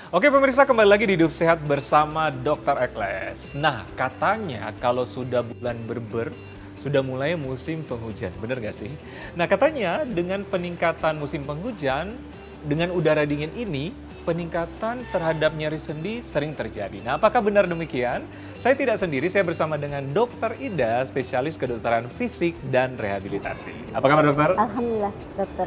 Oke pemirsa, kembali lagi di Hidup Sehat bersama Dr. Ekles. Nah, katanya kalau sudah bulan Berber, sudah mulai musim penghujan, bener gak sih? Nah, katanya dengan peningkatan musim penghujan, dengan udara dingin ini, peningkatan terhadap nyeri sendi sering terjadi. Nah, apakah benar demikian? Saya tidak sendiri, saya bersama dengan Dr. Ida, spesialis kedokteran fisik dan rehabilitasi. Apa kabar dokter? Alhamdulillah, dokter.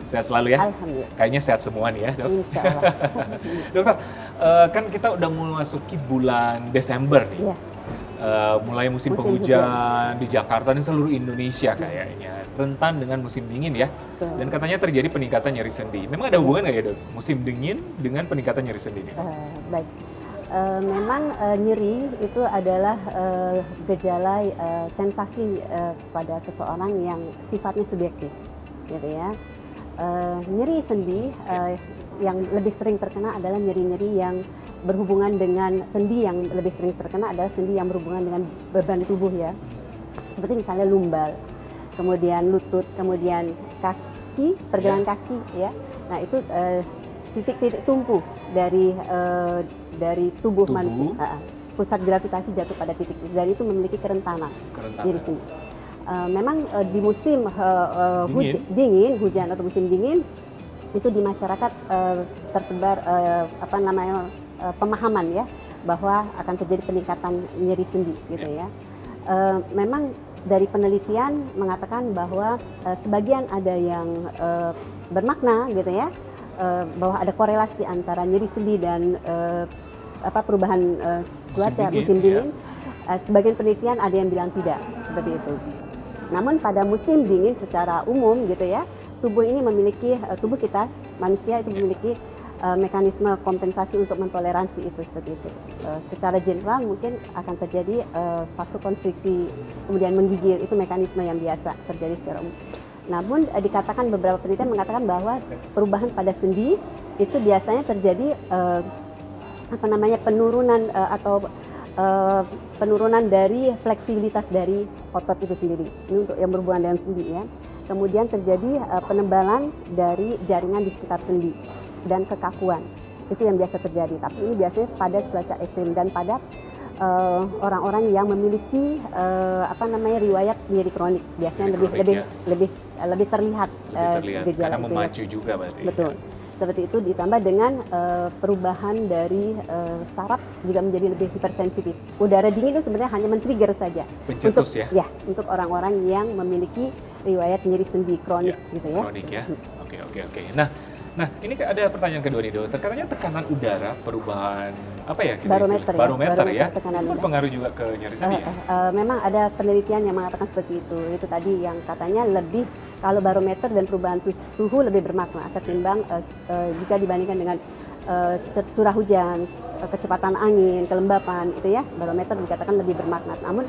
Sehat selalu ya? Alhamdulillah. Kayaknya sehat semua nih ya dok? Insya Allah. Dokter, kan kita udah memasuki bulan Desember nih. Iya. Mulai musim Musim penghujan di Jakarta dan seluruh Indonesia kayaknya. Rentan dengan musim dingin ya. Betul. Dan katanya terjadi peningkatan nyeri sendi. Memang ada hubungan nggak ya dok? Musim dingin dengan peningkatan nyeri sendi ini? Baik. Memang nyeri itu adalah gejala sensasi pada seseorang yang sifatnya subjektif, gitu ya. Nyeri sendi yang lebih sering terkena adalah nyeri-nyeri yang berhubungan dengan sendi, yang lebih sering terkena adalah sendi yang berhubungan dengan beban tubuh ya, seperti misalnya lumbar, kemudian lutut, kemudian kaki, pergelangan kaki ya. Nah itu titik-titik tumpu dari tubuh manusia, pusat gravitasi jatuh pada titik dan itu memiliki kerentanan diri sendiri. Memang di musim dingin, hujan atau musim dingin itu di masyarakat tersebar pemahaman ya bahwa akan terjadi peningkatan nyeri sendi gitu ya. Memang dari penelitian mengatakan bahwa sebagian ada yang bermakna gitu ya, bahwa ada korelasi antara nyeri sendi dan perubahan cuaca musim dingin. Sebagian penelitian ada yang bilang tidak seperti itu. Namun pada musim dingin secara umum gitu ya, tubuh kita manusia itu memiliki mekanisme kompensasi untuk mentoleransi itu seperti itu. Secara general mungkin akan terjadi vasokonstriksi, kemudian menggigil, itu mekanisme yang biasa terjadi secara umum. Namun dikatakan beberapa penelitian mengatakan bahwa perubahan pada sendi itu biasanya terjadi penurunan penurunan dari fleksibilitas dari otot itu sendiri. Ini untuk yang berhubungan dengan sendi ya. Kemudian terjadi penebalan dari jaringan di sekitar sendi dan kekakuan. Itu yang biasa terjadi. Tapi ini biasanya pada cuaca ekstrim dan pada orang-orang yang memiliki riwayat nyeri kronik. Biasanya lebih terlihat gejala karena memacu juga berarti. Betul. Seperti itu ditambah dengan perubahan dari saraf juga menjadi lebih hipersensitif. Udara dingin itu sebenarnya hanya men-trigger saja. Pencetus untuk orang-orang yang memiliki riwayat nyeri sendi kronik gitu ya. Kronik ya. Oke. Nah, ini ada pertanyaan kedua nih dokter. Katanya tekanan udara, perubahan barometer ya. Itu berpengaruh juga ke nyeri sendi ya? Memang ada penelitian yang mengatakan seperti itu. Itu tadi yang katanya lebih kalau barometer dan perubahan suhu lebih bermakna ketimbang jika dibandingkan dengan curah hujan, kecepatan angin, kelembapan itu ya. Barometer dikatakan lebih bermakna. Namun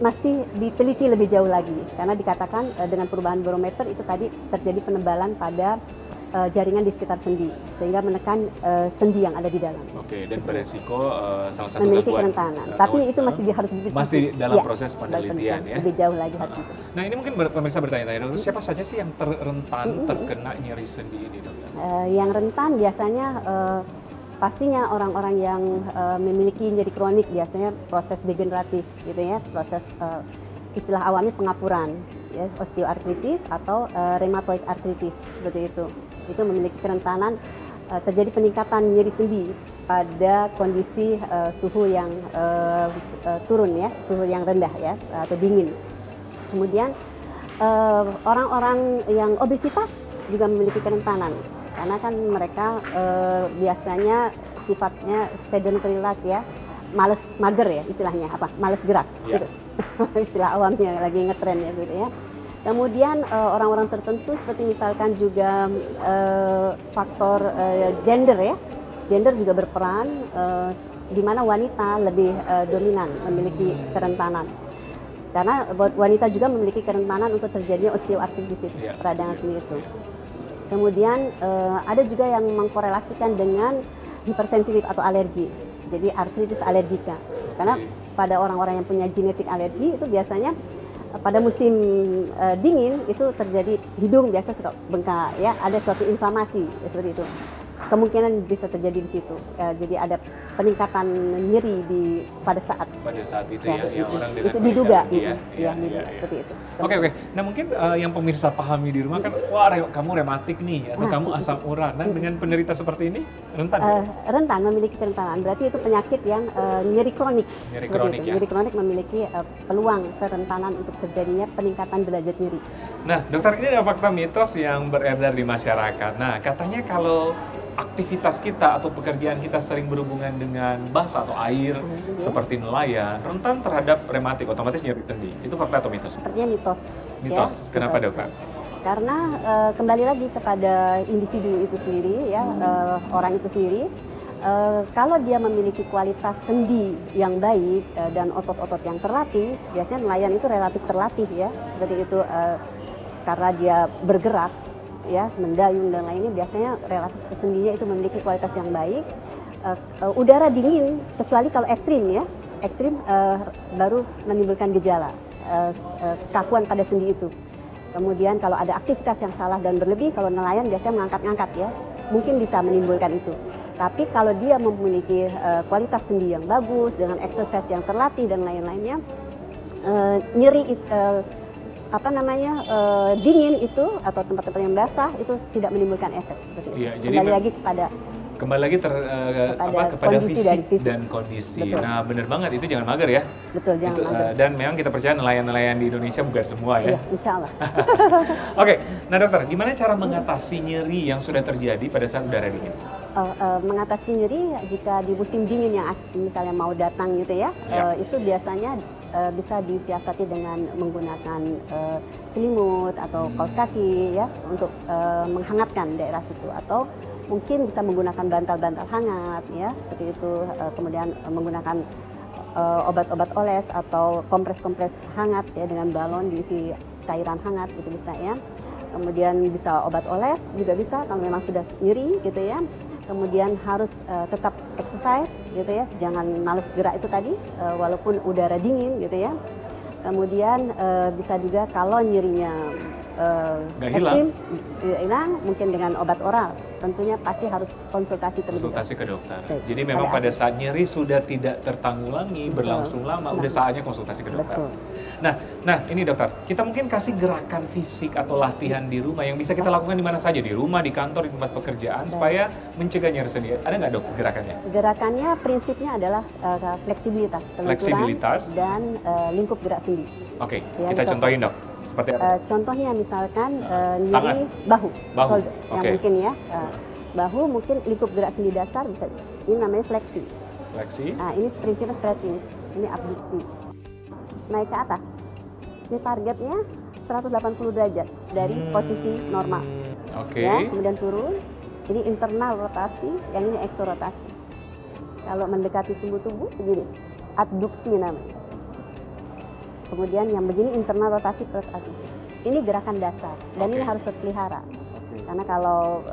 mesti diteliti lebih jauh lagi karena dikatakan dengan perubahan barometer itu tadi terjadi penebalan pada jaringan di sekitar sendi sehingga menekan sendi yang ada di dalam. Oke, dan beresiko salah satu memiliki gangguan kerentanan. Tapi itu harus diteliti. Masih dalam proses penelitian ya. Lebih jauh lagi harus itu. Nah, ini mungkin pemirsa bertanya-tanya, dokter, siapa saja sih yang rentan terkena nyeri sendi ini, dokter? Yang rentan biasanya pastinya orang-orang yang memiliki nyeri kronik, biasanya proses degeneratif gitu ya, proses istilah awamnya pengapuran, ya, osteoartritis atau rheumatoid arthritis seperti itu. Itu memiliki kerentanan terjadi peningkatan nyeri sendi pada kondisi suhu yang turun ya, suhu yang rendah ya atau dingin. Kemudian orang-orang yang obesitas juga memiliki kerentanan karena kan mereka biasanya sifatnya sedentary life ya, mager ya istilahnya, males gerak gitu. Istilah awamnya lagi ngetren ya gitu ya. Kemudian orang-orang tertentu seperti misalkan juga faktor gender ya, gender juga berperan di mana wanita lebih dominan memiliki kerentanan. Karena wanita juga memiliki kerentanan untuk terjadinya osteoartritis peradangan sendi itu. Kemudian ada juga yang mengkorelasikan dengan hipersensitif atau alergi. Jadi artritis alergika. Karena pada orang-orang yang punya genetik alergi itu biasanya pada musim dingin itu terjadi hidung biasa suka bengkak ya, ada suatu inflamasi seperti itu. kemungkinan bisa terjadi di situ. Jadi ada peningkatan nyeri pada saat itu ya, yang orang dengan itu diduga, ya, seperti itu. Oke. Nah mungkin yang pemirsa pahami di rumah kan, wah kamu rematik nih, atau kamu asam urat. Nah dengan penderita seperti ini rentan? Rentan, memiliki kerentanan. Berarti itu penyakit yang nyeri kronik. Nyeri kronik ya. Nyeri kronik memiliki peluang kerentanan untuk terjadinya peningkatan derajat nyeri. Nah dokter, ini ada fakta mitos yang beredar di masyarakat. Nah katanya kalau aktivitas kita atau pekerjaan kita sering berhubungan dengan basah atau air seperti nelayan, rentan terhadap rematik, otomatis nyeri sendi. Itu fakta atau mitos? Sepertinya mitos. Mitos. Ya? Kenapa dokter? Karena kembali lagi kepada individu itu sendiri ya, orang itu sendiri. Kalau dia memiliki kualitas sendi yang baik dan otot-otot yang terlatih, biasanya nelayan itu relatif terlatih ya, seperti itu karena dia bergerak ya, mendayung dan lainnya, biasanya relatif sendinya itu memiliki kualitas yang baik. Udara dingin, kecuali kalau ekstrim ya, ekstrim baru menimbulkan gejala kakuan pada sendi itu. Kemudian kalau ada aktivitas yang salah dan berlebih, kalau nelayan biasanya mengangkat-ngangkat ya, mungkin bisa menimbulkan itu. Tapi kalau dia memiliki kualitas sendi yang bagus dengan exercise yang terlatih dan lain-lainnya, nyeri dingin itu atau tempat-tempat yang basah itu tidak menimbulkan efek. Iya, kembali lagi kepada fisik dan kondisi. Betul. Nah, benar banget, itu jangan mager ya. Betul, jangan mager. Dan memang kita percaya nelayan-nelayan di Indonesia bukan semua ya. Iya, insya Allah. Oke, nah dokter, gimana cara mengatasi nyeri yang sudah terjadi pada saat udara dingin? Mengatasi nyeri jika di musim dingin yang misalnya mau datang gitu ya, itu biasanya bisa disiasati dengan menggunakan selimut atau kaos kaki ya untuk menghangatkan daerah situ, atau mungkin bisa menggunakan bantal-bantal hangat ya seperti itu, kemudian menggunakan obat-obat oles atau kompres-kompres hangat ya dengan balon diisi cairan hangat itu bisa ya. Kemudian bisa obat oles juga bisa kalau memang sudah nyeri gitu ya. Kemudian harus tetap exercise gitu ya, jangan males gerak itu tadi walaupun udara dingin gitu ya. Kemudian bisa juga kalau nyerinya ekstrim hilang, mungkin dengan obat oral. Tentunya pasti harus konsultasi ke dokter. Jadi memang pada saat nyeri sudah tidak tertanggulangi, berlangsung lama, udah saatnya konsultasi ke dokter. Betul. Nah ini dokter, kita mungkin kasih gerakan fisik atau latihan di rumah yang bisa kita lakukan di mana saja, di rumah, di kantor, di tempat pekerjaan, supaya mencegah nyeri sendi. Ada nggak dok gerakannya? Gerakannya prinsipnya adalah fleksibilitas, fleksibilitas dan lingkup gerak sendi. Oke, kita contohin dok. Seperti apa? Contohnya misalkan nyeri bahu. Yang mungkin ya, bahu mungkin lingkup gerak sendi dasar bisa, ini namanya fleksi. Nah ini prinsipnya stretching, ini abduksi. Naik ke atas, ini targetnya 180 derajat dari posisi normal. Ya, kemudian turun, ini internal rotasi, yang ini eksorotasi. Kalau mendekati sumbu tubuh begini, abduksi namanya. Kemudian yang begini internal rotasi plus abduksi. Ini gerakan dasar dan ini harus terpelihara. Karena kalau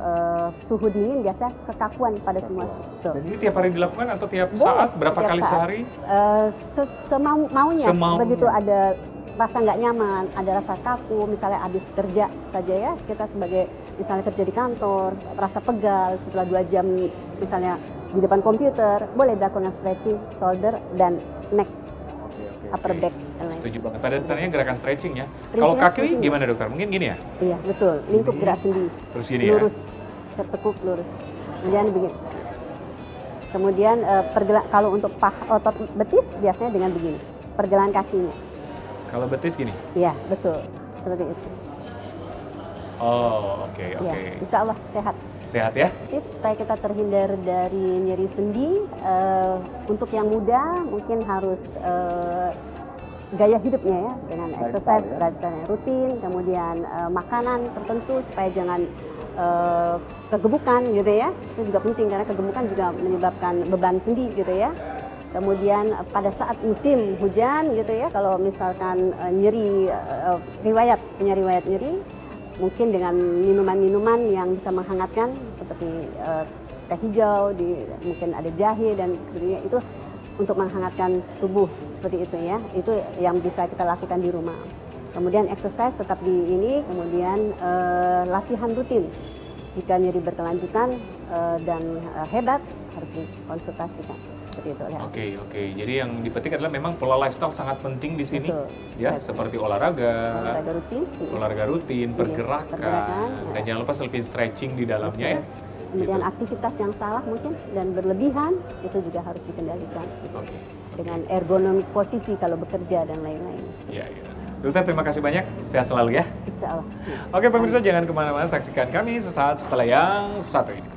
suhu dingin biasa kekakuan pada semua. Dan ini tiap hari dilakukan atau tiap saat? Berapa kali sehari? Semaunya. Begitu ada rasa nggak nyaman, ada rasa kaku, misalnya habis kerja saja ya, kita sebagai misalnya kerja di kantor, rasa pegal setelah 2 jam misalnya di depan komputer, boleh dilakukan stretching, shoulder, dan neck. Upper back. Setuju banget. Pada dasarnya gerakan stretching ya. Kalau kaki gimana dokter? Mungkin gini ya? Iya betul. Lingkup gerak sendi. Terus gini lurus, ya? Tekuk lurus. Kemudian begini. Kemudian kalau untuk otot betis biasanya dengan begini. Pergelangan kakinya. Kalau betis gini? Iya betul. Seperti itu. Oh oke. Ya, insya Allah sehat. Sehat ya? Tips supaya kita terhindar dari nyeri sendi, untuk yang muda mungkin harus gaya hidupnya ya, dengan exercise, lifestyle rutin, kemudian makanan tertentu supaya jangan kegemukan gitu ya. Itu juga penting karena kegemukan juga menyebabkan beban sendi gitu ya. Kemudian pada saat musim hujan gitu ya, kalau misalkan nyeri, punya riwayat nyeri, mungkin dengan minuman-minuman yang bisa menghangatkan seperti teh hijau, mungkin ada jahe dan sebagainya, itu untuk menghangatkan tubuh seperti itu ya. Itu yang bisa kita lakukan di rumah. Kemudian exercise tetap di ini, kemudian latihan rutin Jika nyeri berkelanjutan dan hebat, harus dikonsultasikan. Seperti itu ya. Oke. Jadi yang dipetik adalah memang pola lifestyle sangat penting di sini. Betul. Ya, Betul. seperti olahraga rutin, pergerakan, dan jangan lupa selfie stretching di dalamnya ya. Kemudian Gitu. aktivitas yang salah mungkin dan berlebihan itu juga harus dikendalikan. Oke. Dengan ergonomik posisi kalau bekerja dan lain-lain. Iya. Dokter, terima kasih banyak. Sehat selalu ya. Insya Allah. Oke pemirsa, jangan kemana-mana, saksikan kami sesaat setelah yang satu ini.